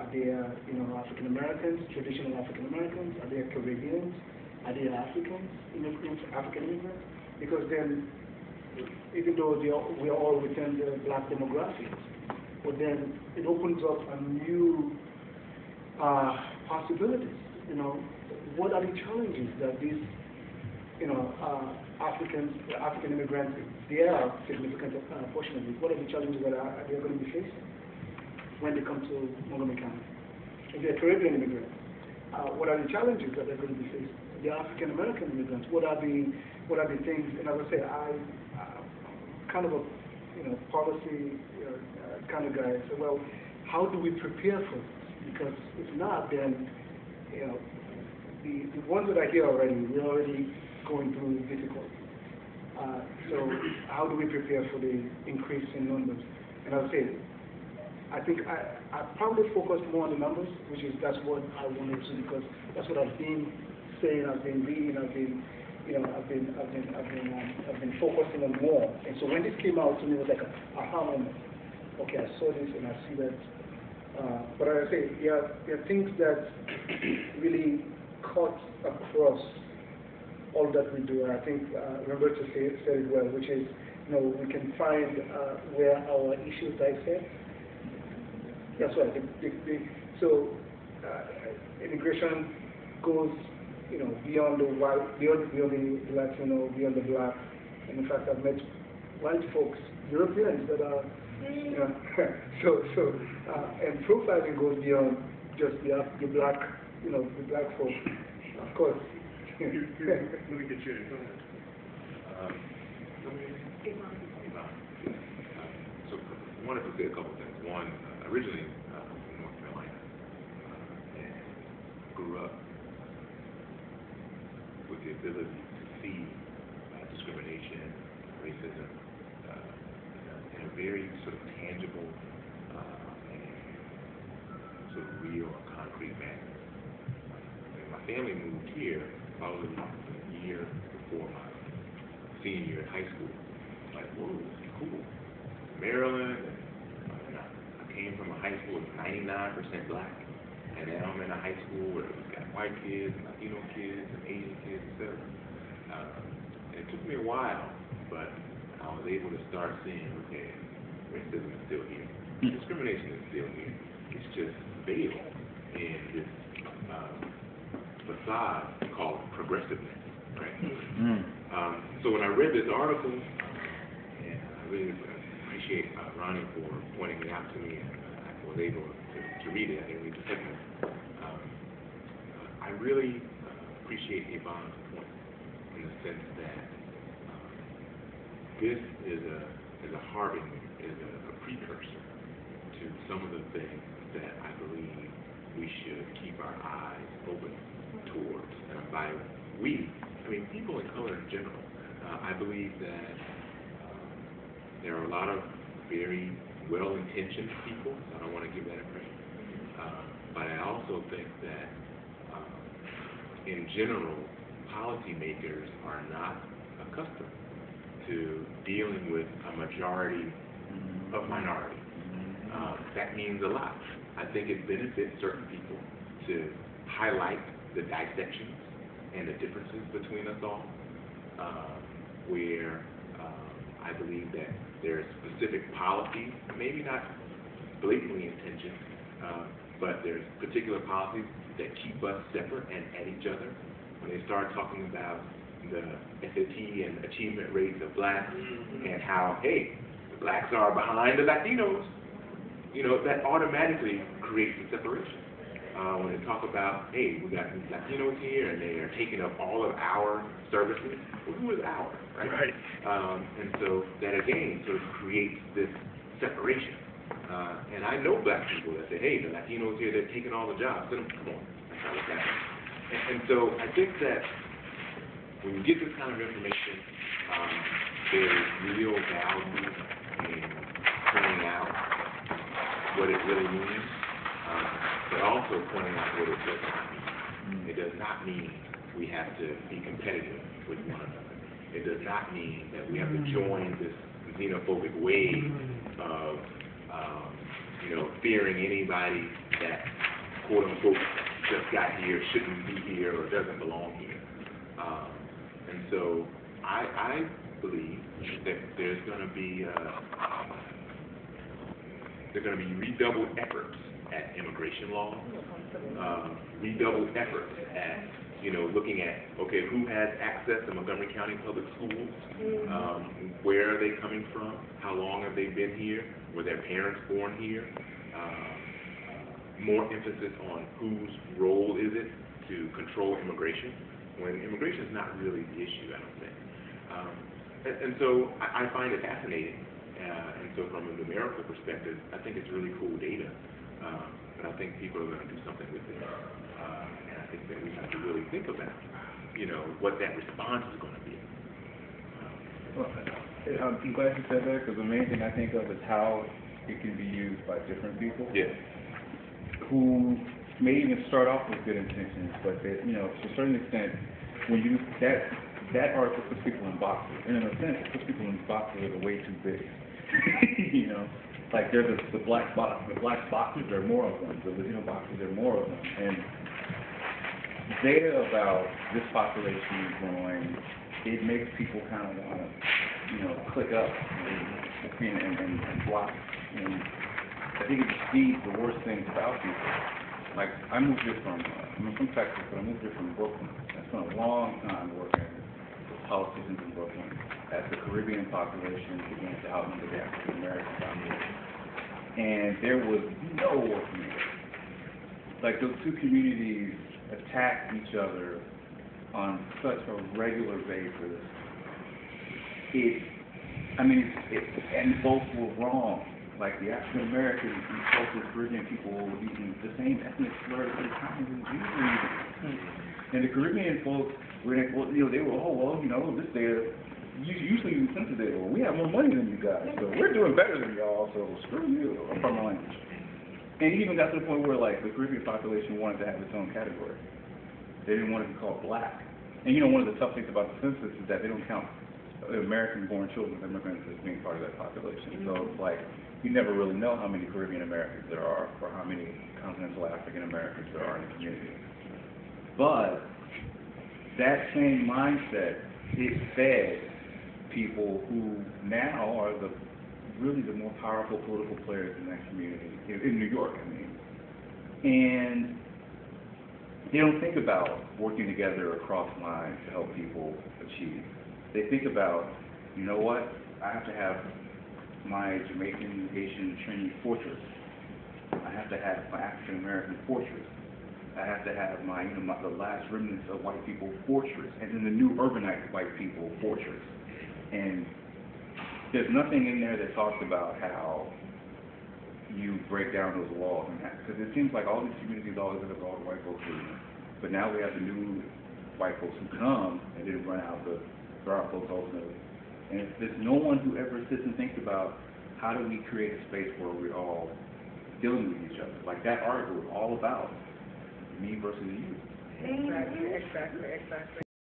Are they, African Americans, traditional African Americans? Are they Caribbeans? Are they Africans, immigrants, African immigrants? Because then, even though we are all within the black demographics, but then it opens up a new possibilities. What are the challenges that these, African immigrants, they are a significant portion of it. What are the challenges that they are going to be facing when they come to Montgomery County? If they're Caribbean immigrants, what are the challenges that they're going to be facing? The African American immigrants, what are the things? And as I say, I'm kind of a policy kind of guy. So well, how do we prepare for this? Because if not, then the ones that are here already, we're already going through difficulty. So how do we prepare for the increase in numbers? And I'll say, I think I probably focus more on the numbers, that's what I wanted to, because that's what I've been saying, I've been reading, I've been focusing on more. And so when this came out to me, it was like a aha moment. Okay, I saw this and I see that. But as I say, there are things that really cut across all that we do. And I think Roberto said it well, which is, we can find where our issues dissect. That's right. So immigration goes, beyond the white, beyond the Latino, beyond the black. And in fact, I've met white folks, Europeans that are, and profiling goes beyond just the black, the black folks. Of course. Let me get you in. So I wanted to say a couple things. One, originally from North Carolina, and grew up with the ability to see discrimination, racism in a very sort of tangible and sort of real or concrete manner. And my family moved here probably a year before my senior year in high school. Like, whoa, this is cool. Maryland, and I came from a high school with 99% black, and now I'm in a high school where we've got white kids, and Latino kids, and Asian kids, etc. And it took me a while, but I was able to start seeing, okay, racism is still here. Discrimination is still here. It's just veiled in this facade called progressiveness, right? So when I read this article, and I really appreciate Ronnie for pointing it out to me, and I was able to read it. I didn't read the segment. I really appreciate Yvonne's point in the sense that this is a harbinger, is a precursor to some of the things that I believe we should keep our eyes open towards. And by we, I mean people in color in general. I believe that there are a lot of very well-intentioned people. I don't want to give that impression. But I also think that in general, policymakers are not accustomed to dealing with a majority of minorities. That means a lot. I think it benefits certain people to highlight the dissections and the differences between us all, where I believe that there are specific policies, maybe not blatantly intentioned, but there's particular policies that keep us separate and at each other. When they start talking about the SAT and achievement rates of blacks and how, hey, the blacks are behind the Latinos, that automatically creates a separation. When they talk about, hey, we got these Latinos here and they are taking up all of our services, well, who is our, right? And so that again sort of creates this separation. And I know black people that say, hey, the Latinos here, they're taking all the jobs. Come on, that's not what's happening. And so I think that when you get this kind of information, there's real value in pointing out what it really means, but also pointing out what it does not mean. It does not mean we have to be competitive with one another. It does not mean that we have to join this xenophobic wave of fearing anybody that, quote unquote, just got here, shouldn't be here, or doesn't belong here. And so I believe that there's going to be redoubled efforts at immigration law, redoubled efforts at looking at, okay, who has access to Montgomery County Public Schools, where are they coming from, how long have they been here, were their parents born here, more emphasis on whose role is it to control immigration, when immigration is not really the issue, I don't think. And so I find it fascinating, and so from a numerical perspective, I think it's really cool data, but I think people are going to do something with it. And I think that we have to really think about, what that response is going to be. Well, I'm glad you said that, because the main thing I think of is how it can be used by different people. Yeah. Who may even start off with good intentions, but that, to a certain extent, when you that article puts people in boxes, and in a sense, it puts people in boxes that are way too big. Like there's the black box. The black boxes, there are more of them. The Latino boxes, there are more of them. And data about this population growing, it makes people kind of want to, click up and block. And I think it feeds the worst things about people. Like I moved here I'm from Texas, but I moved here from Brooklyn. I spent a long time working with politicians in Brooklyn as the Caribbean population began to outnumber the African American population. And there was no working together. Like those two communities attacked each other on such a regular basis. And both were wrong. Like the African Americans and social Caribbean people were using the same ethnic slurs at the time as Jews were using. And the Caribbean folks were like, they were, this data, usually you censor data, well, we have more money than you guys, so we're doing better than y'all, so screw you, from my language. And it even got to the point where, like, the Caribbean population wanted to have its own category. They didn't want to be called black. And one of the tough things about the census is that they don't count American-born children of immigrants as being part of that population. So, like, you never really know how many Caribbean Americans there are or how many continental African Americans there are in the community. But that same mindset, it fed people who now are really the more powerful political players in that community, in New York, I mean. And they don't think about working together across lines to help people achieve. They think about, you know what, I have to have my Jamaican, Haitian, Trini fortress. I have to have my African American fortress. I have to have the last remnants of white people fortress, and then the new urbanite white people fortress. And there's nothing in there that talks about how you break down those walls, because it seems like all these communities always have all the white folks leaving. But now we have the new white folks who come and then run out the brown folks ultimately. And there's no one who ever sits and thinks about how do we create a space where we're all dealing with each other. Like that article is all about me versus you. Exactly.